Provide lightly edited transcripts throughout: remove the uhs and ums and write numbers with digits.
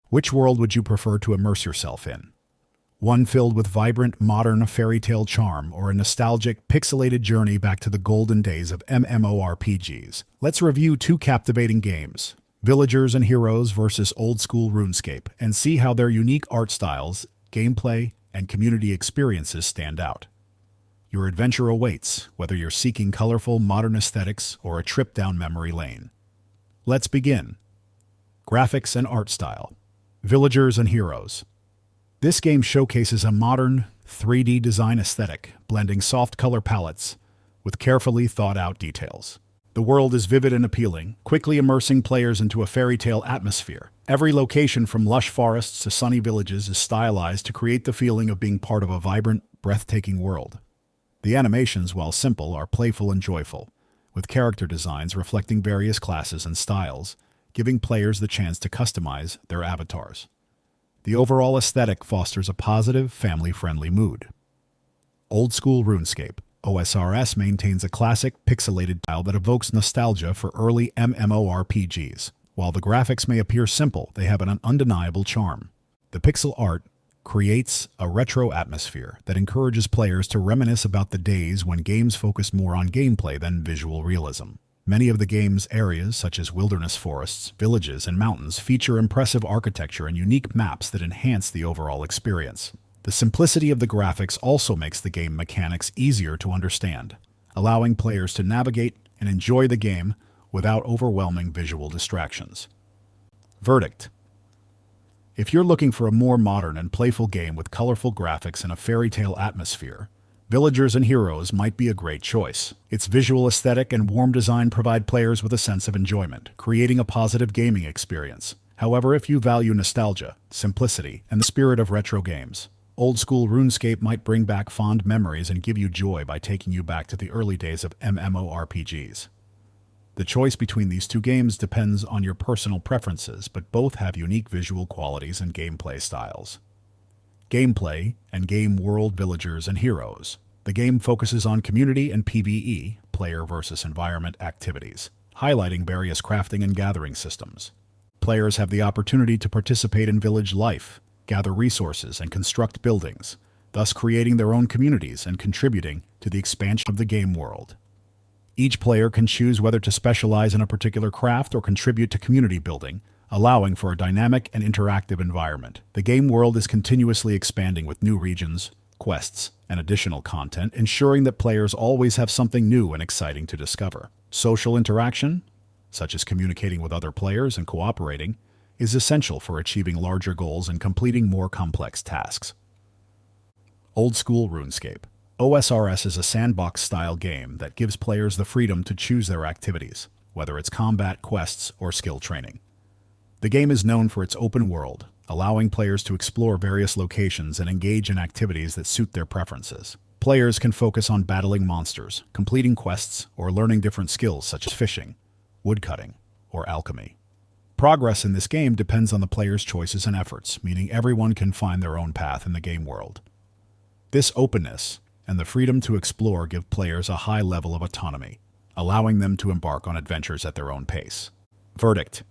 Which world would you prefer to immerse yourself in? One filled with vibrant, modern fairy tale charm, or a nostalgic, pixelated journey back to the golden days of MMORPGs? Let's review two captivating games, Villagers and Heroes versus Old School RuneScape, and see how their unique art styles, gameplay, and community experiences stand out. Your adventure awaits, whether you're seeking colorful, modern aesthetics or a trip down memory lane. Let's begin. Graphics and art style. Villagers and Heroes. This game showcases a modern, 3D design aesthetic, blending soft color palettes with carefully thought-out details. The world is vivid and appealing, quickly immersing players into a fairy tale atmosphere. Every location from lush forests to sunny villages is stylized to create the feeling of being part of a vibrant, breathtaking world. The animations, while simple, are playful and joyful, with character designs reflecting various classes and styles, giving players the chance to customize their avatars. The overall aesthetic fosters a positive, family-friendly mood. Old School RuneScape. OSRS maintains a classic, pixelated style that evokes nostalgia for early MMORPGs. While the graphics may appear simple, they have an undeniable charm. The pixel art creates a retro atmosphere that encourages players to reminisce about the days when games focused more on gameplay than visual realism. Many of the game's areas, such as wilderness forests, villages, and mountains, feature impressive architecture and unique maps that enhance the overall experience. The simplicity of the graphics also makes the game mechanics easier to understand, allowing players to navigate and enjoy the game without overwhelming visual distractions. Verdict. If you're looking for a more modern and playful game with colorful graphics and a fairy tale atmosphere, Villagers and Heroes might be a great choice. Its visual aesthetic and warm design provide players with a sense of enjoyment, creating a positive gaming experience. However, if you value nostalgia, simplicity, and the spirit of retro games, Old School RuneScape might bring back fond memories and give you joy by taking you back to the early days of MMORPGs. The choice between these two games depends on your personal preferences, but both have unique visual qualities and gameplay styles. Gameplay and game world. Villagers and Heroes. The game focuses on community and PvE, player versus environment activities, highlighting various crafting and gathering systems. Players have the opportunity to participate in village life, gather resources, and construct buildings, thus creating their own communities and contributing to the expansion of the game world. Each player can choose whether to specialize in a particular craft or contribute to community building, allowing for a dynamic and interactive environment. The game world is continuously expanding with new regions, quests, and additional content, ensuring that players always have something new and exciting to discover. Social interaction, such as communicating with other players and cooperating, is essential for achieving larger goals and completing more complex tasks. Old School RuneScape. OSRS is a sandbox-style game that gives players the freedom to choose their activities, whether it's combat, quests, or skill training. The game is known for its open world, allowing players to explore various locations and engage in activities that suit their preferences. Players can focus on battling monsters, completing quests, or learning different skills such as fishing, woodcutting, or alchemy. Progress in this game depends on the player's choices and efforts, meaning everyone can find their own path in the game world. This openness and the freedom to explore give players a high level of autonomy, allowing them to embark on adventures at their own pace. Verdict.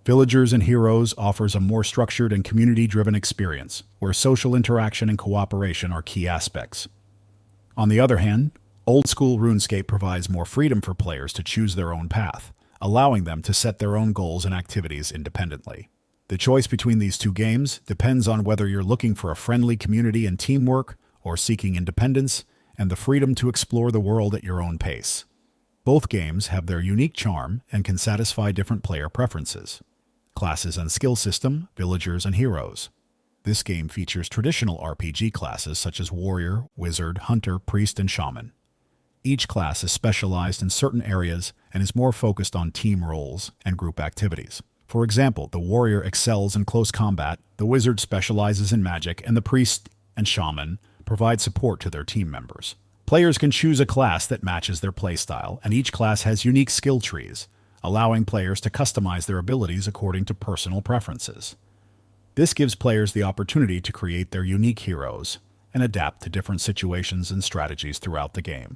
Villagers and Heroes offers a more structured and community-driven experience, where social interaction and cooperation are key aspects. On the other hand, Old School RuneScape provides more freedom for players to choose their own path, allowing them to set their own goals and activities independently. The choice between these two games depends on whether you're looking for a friendly community and teamwork, or seeking independence and the freedom to explore the world at your own pace. Both games have their unique charm and can satisfy different player preferences. Classes and skill system. Villagers and Heroes. This game features traditional RPG classes such as Warrior, Wizard, Hunter, Priest, and Shaman. Each class is specialized in certain areas and is more focused on team roles and group activities. For example, the Warrior excels in close combat, the Wizard specializes in magic, and the Priest and Shaman provide support to their team members. Players can choose a class that matches their playstyle, and each class has unique skill trees, allowing players to customize their abilities according to personal preferences. This gives players the opportunity to create their unique heroes and adapt to different situations and strategies throughout the game.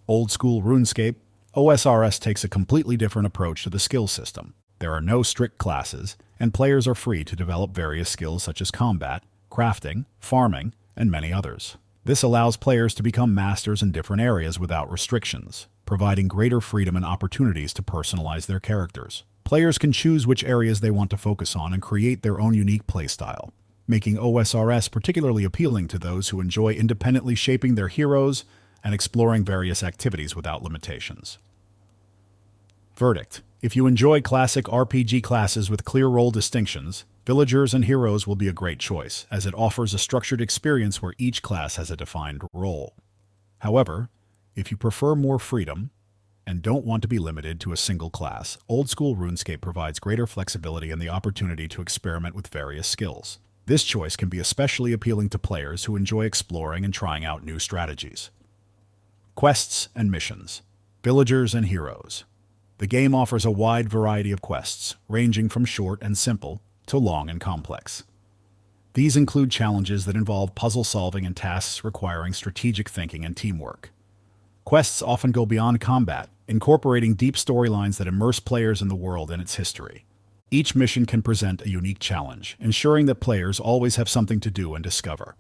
Old School RuneScape. OSRS takes a completely different approach to the skill system. There are no strict classes, and players are free to develop various skills such as combat, crafting, farming, and many others. This allows players to become masters in different areas without restrictions, providing greater freedom and opportunities to personalize their characters. Players can choose which areas they want to focus on and create their own unique playstyle, making OSRS particularly appealing to those who enjoy independently shaping their heroes and exploring various activities without limitations. Verdict: if you enjoy classic RPG classes with clear role distinctions, Villagers and Heroes will be a great choice, as it offers a structured experience where each class has a defined role. However, if you prefer more freedom and don't want to be limited to a single class, Old School RuneScape provides greater flexibility and the opportunity to experiment with various skills. This choice can be especially appealing to players who enjoy exploring and trying out new strategies. Quests and missions. Villagers and Heroes. The game offers a wide variety of quests, ranging from short and simple to long and complex. These include challenges that involve puzzle solving and tasks requiring strategic thinking and teamwork. Quests often go beyond combat, incorporating deep storylines that immerse players in the world and its history. Each mission can present a unique challenge, ensuring that players always have something to do and discover.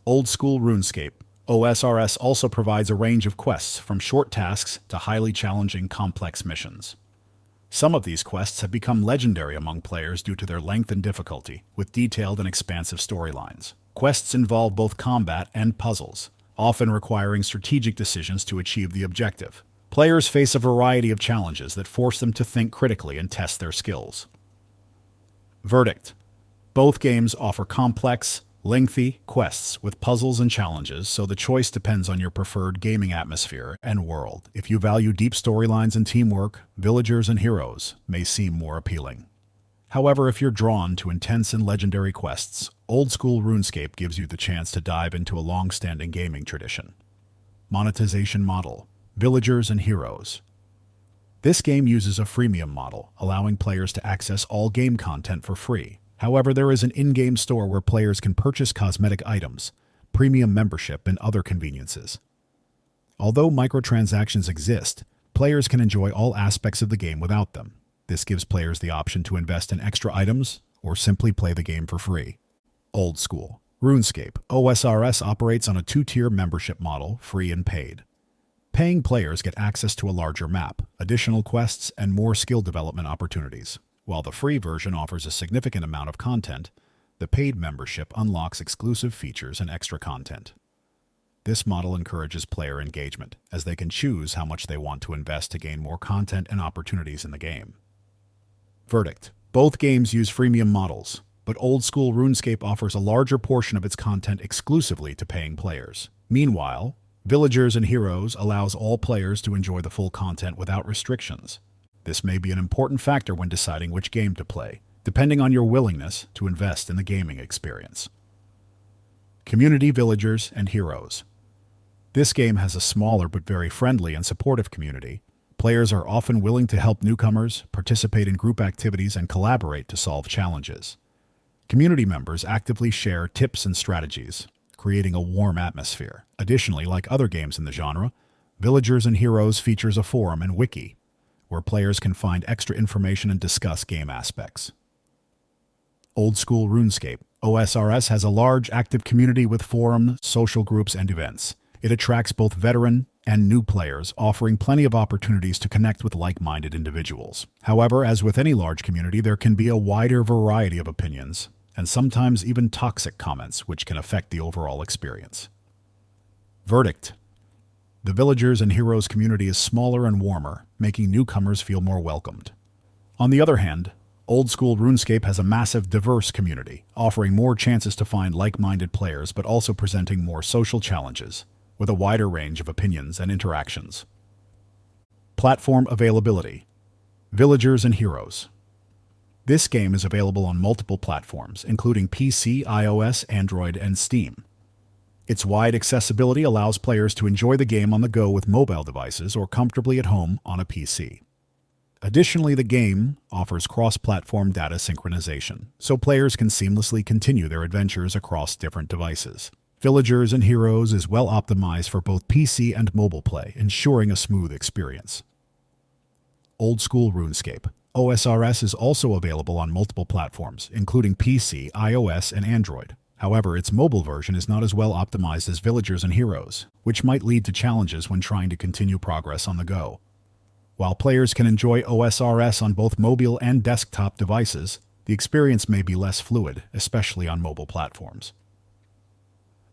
Old School RuneScape OSRS also provides a range of quests, from short tasks to highly challenging, complex missions. Some of these quests have become legendary among players due to their length and difficulty, with detailed and expansive storylines. Quests involve both combat and puzzles, often requiring strategic decisions to achieve the objective. Players face a variety of challenges that force them to think critically and test their skills. Verdict: both games offer complex, lengthy quests with puzzles and challenges, so the choice depends on your preferred gaming atmosphere and world. If you value deep storylines and teamwork, Villagers and Heroes may seem more appealing. However, if you're drawn to intense and legendary quests, Old School RuneScape gives you the chance to dive into a long-standing gaming tradition. Monetization model: Villagers and Heroes. This game uses a freemium model, allowing players to access all game content for free. However, there is an in-game store where players can purchase cosmetic items, premium membership, and other conveniences. Although microtransactions exist, players can enjoy all aspects of the game without them. This gives players the option to invest in extra items or simply play the game for free. Old School RuneScape OSRS operates on a two-tier membership model, free and paid. Paying players get access to a larger map, additional quests, and more skill development opportunities. While the free version offers a significant amount of content, the paid membership unlocks exclusive features and extra content. This model encourages player engagement, as they can choose how much they want to invest to gain more content and opportunities in the game. Verdict: both games use freemium models, but Old School RuneScape offers a larger portion of its content exclusively to paying players. Meanwhile, Villagers and Heroes allows all players to enjoy the full content without restrictions. This may be an important factor when deciding which game to play, depending on your willingness to invest in the gaming experience. Community Villagers and Heroes. This game has a smaller but very friendly and supportive community. Players are often willing to help newcomers, participate in group activities, and collaborate to solve challenges. Community members actively share tips and strategies, creating a warm atmosphere. Additionally, like other games in the genre, Villagers and Heroes features a forum and wiki, where players can find extra information and discuss game aspects. Old School RuneScape OSRS has a large active community with forums, social groups, and events. It attracts both veteran and new players, offering plenty of opportunities to connect with like-minded individuals. However, as with any large community, there can be a wider variety of opinions, and sometimes even toxic comments, which can affect the overall experience. Verdict: the Villagers and Heroes community is smaller and warmer, making newcomers feel more welcomed. On the other hand, Old School RuneScape has a massive, diverse community, offering more chances to find like-minded players but also presenting more social challenges, with a wider range of opinions and interactions. Platform availability: Villagers and Heroes. This game is available on multiple platforms, including PC, iOS, Android, and Steam. Its wide accessibility allows players to enjoy the game on the go with mobile devices or comfortably at home on a PC. Additionally, the game offers cross-platform data synchronization, so players can seamlessly continue their adventures across different devices. Villagers and Heroes is well optimized for both PC and mobile play, ensuring a smooth experience. Old School RuneScape OSRS is also available on multiple platforms, including PC, iOS, and Android. However, its mobile version is not as well optimized as Villagers and Heroes, which might lead to challenges when trying to continue progress on the go. While players can enjoy OSRS on both mobile and desktop devices, the experience may be less fluid, especially on mobile platforms.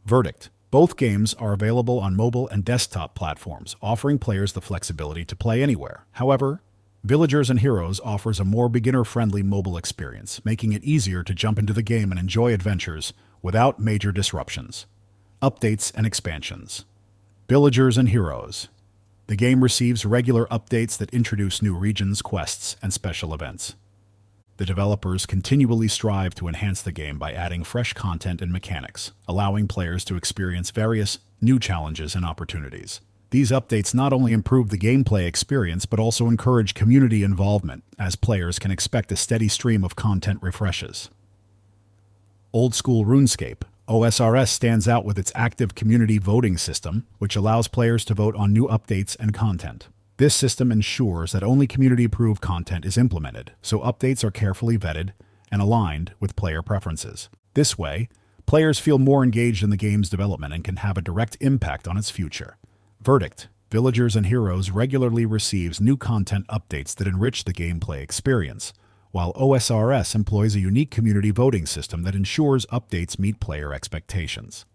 Verdict: both games are available on mobile and desktop platforms, offering players the flexibility to play anywhere. However, Villagers and Heroes offers a more beginner-friendly mobile experience, making it easier to jump into the game and enjoy adventures without major disruptions. Updates and expansions. Villagers and Heroes. The game receives regular updates that introduce new regions, quests, and special events. The developers continually strive to enhance the game by adding fresh content and mechanics, allowing players to experience various new challenges and opportunities. These updates not only improve the gameplay experience but also encourage community involvement, as players can expect a steady stream of content refreshes. Old School RuneScape. OSRS stands out with its active community voting system, which allows players to vote on new updates and content. This system ensures that only community-approved content is implemented, so updates are carefully vetted and aligned with player preferences. This way, players feel more engaged in the game's development and can have a direct impact on its future. Verdict: Villagers and Heroes regularly receives new content updates that enrich the gameplay experience, while OSRS employs a unique community voting system that ensures updates meet player expectations.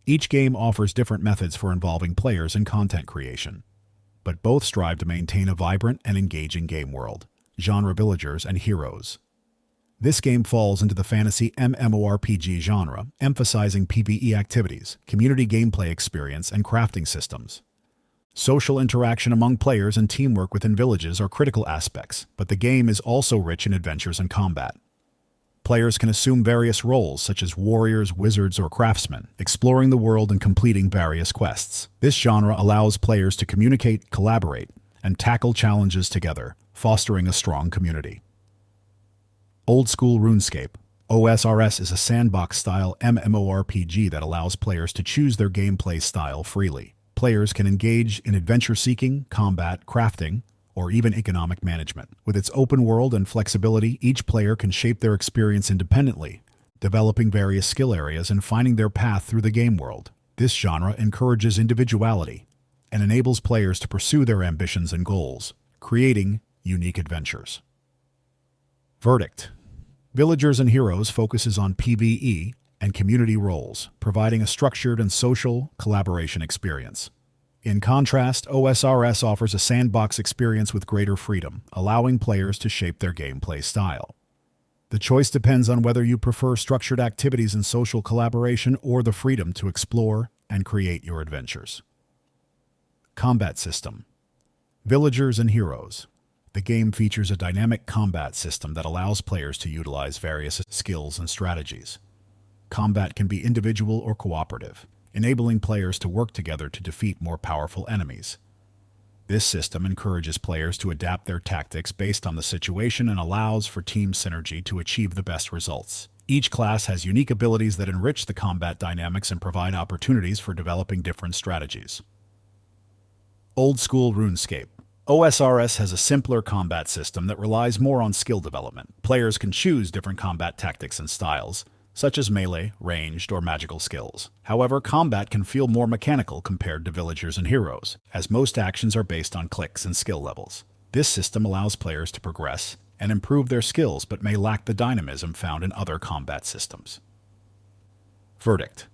Each game offers different methods for involving players in content creation, but both strive to maintain a vibrant and engaging game world. Genre: Villagers and Heroes. This game falls into the fantasy MMORPG genre, emphasizing PvE activities, community gameplay experience, and crafting systems. Social interaction among players and teamwork within villages are critical aspects, but the game is also rich in adventures and combat. Players can assume various roles such as warriors, wizards, or craftsmen, exploring the world and completing various quests. This genre allows players to communicate, collaborate, and tackle challenges together, fostering a strong community. Old School RuneScape. OSRS is a sandbox-style MMORPG that allows players to choose their gameplay style freely. Players can engage in adventure-seeking, combat, crafting, or even economic management. With its open world and flexibility, each player can shape their experience independently, developing various skill areas and finding their path through the game world. This genre encourages individuality and enables players to pursue their ambitions and goals, creating unique adventures. Verdict: Villagers and Heroes focuses on PvE and community roles, providing a structured and social collaboration experience. In contrast, OSRS offers a sandbox experience with greater freedom, allowing players to shape their gameplay style. The choice depends on whether you prefer structured activities and social collaboration or the freedom to explore and create your adventures. Combat system. Villagers and Heroes. The game features a dynamic combat system that allows players to utilize various skills and strategies. Combat can be individual or cooperative, enabling players to work together to defeat more powerful enemies. This system encourages players to adapt their tactics based on the situation and allows for team synergy to achieve the best results. Each class has unique abilities that enrich the combat dynamics and provide opportunities for developing different strategies. Old School RuneScape. OSRS has a simpler combat system that relies more on skill development. Players can choose different combat tactics and styles, such as melee, ranged, or magical skills. However, combat can feel more mechanical compared to Villagers and Heroes, as most actions are based on clicks and skill levels. This system allows players to progress and improve their skills but may lack the dynamism found in other combat systems. Verdict: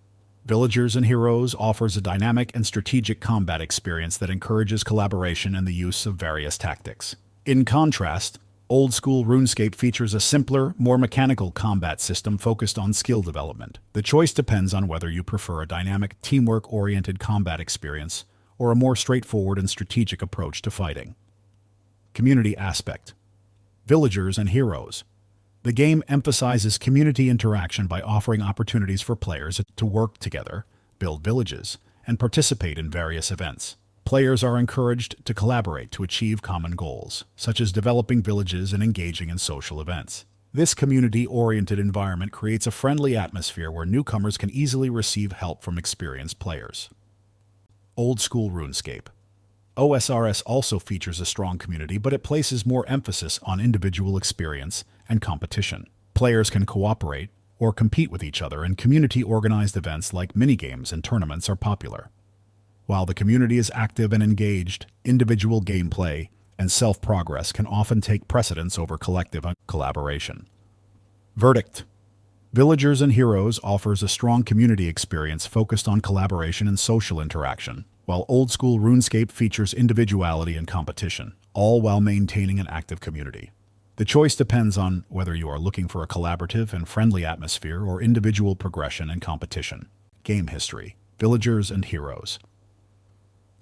Villagers and Heroes offers a dynamic and strategic combat experience that encourages collaboration and the use of various tactics. In contrast, Old School RuneScape features a simpler, more mechanical combat system focused on skill development. The choice depends on whether you prefer a dynamic, teamwork-oriented combat experience or a more straightforward and strategic approach to fighting. Community aspect. Villagers and Heroes. The game emphasizes community interaction by offering opportunities for players to work together, build villages, and participate in various events. Players are encouraged to collaborate to achieve common goals, such as developing villages and engaging in social events. This community-oriented environment creates a friendly atmosphere where newcomers can easily receive help from experienced players. Old School RuneScape. OSRS also features a strong community, but it places more emphasis on individual experience and competition. Players can cooperate or compete with each other, and community-organized events like minigames and tournaments are popular. While the community is active and engaged, individual gameplay and self-progress can often take precedence over collective collaboration. Verdict: Villagers and Heroes offers a strong community experience focused on collaboration and social interaction, while Old School RuneScape features individuality and competition, all while maintaining an active community. The choice depends on whether you are looking for a collaborative and friendly atmosphere or individual progression and competition. Game history: Villagers and Heroes.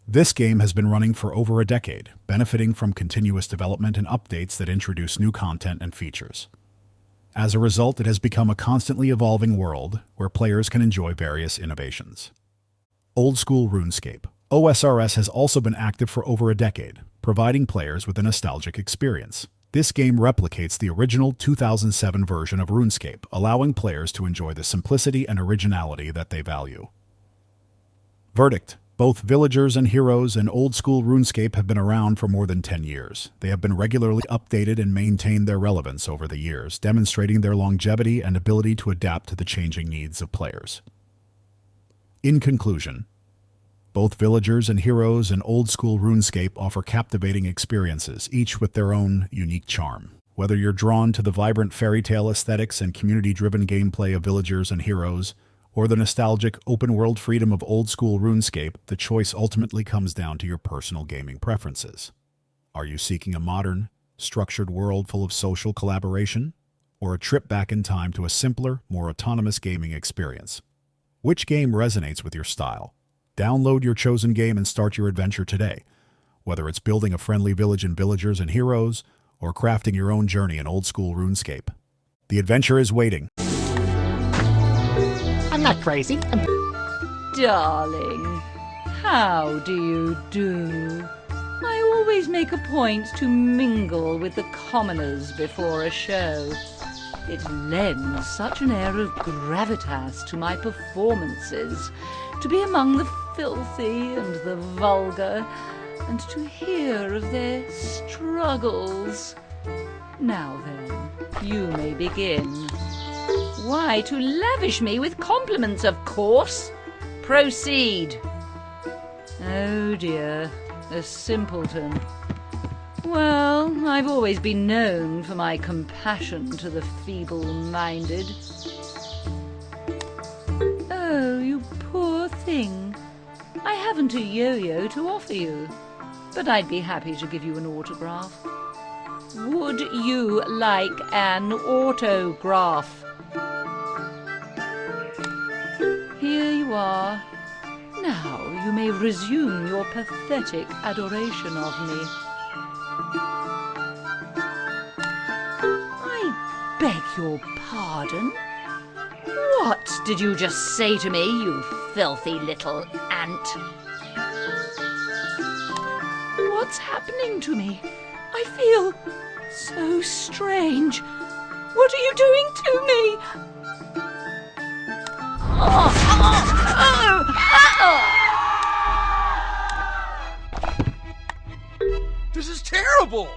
This game has been running for over a decade, benefiting from continuous development and updates that introduce new content and features. As a result, it has become a constantly evolving world where players can enjoy various innovations. Old School RuneScape. OSRS has also been active for over a decade, providing players with a nostalgic experience. This game replicates the original 2007 version of RuneScape, allowing players to enjoy the simplicity and originality that they value. Verdict: Both Villagers and Heroes and Old School RuneScape have been around for more than 10 years. They have been regularly updated and maintained their relevance over the years, demonstrating their longevity and ability to adapt to the changing needs of players. In conclusion, both Villagers and Heroes and Old School RuneScape offer captivating experiences, each with their own unique charm. Whether you're drawn to the vibrant fairy tale aesthetics and community-driven gameplay of Villagers and Heroes, or the nostalgic open-world freedom of Old School RuneScape, the choice ultimately comes down to your personal gaming preferences. Are you seeking a modern, structured world full of social collaboration, or a trip back in time to a simpler, more autonomous gaming experience? Which game resonates with your style? Download your chosen game and start your adventure today. Whether it's building a friendly village in Villagers and Heroes, or crafting your own journey in Old School RuneScape, the adventure is waiting. I'm not crazy. Darling, how do you do? I always make a point to mingle with the commoners before a show. It lends such an air of gravitas to my performances, to be among the filthy and the vulgar, and to hear of their struggles. Now then, you may begin. Why, to lavish me with compliments, of course. Proceed. Oh dear, a simpleton. Well, I've always been known for my compassion to the feeble-minded. Oh, you poor thing. I haven't a yo-yo to offer you, but I'd be happy to give you an autograph. Would you like an autograph? Here you are. Now you may resume your pathetic adoration of me. I beg your pardon? What did you just say to me, you filthy little ant? What's happening to me? I feel so strange. What are you doing to me? This is terrible!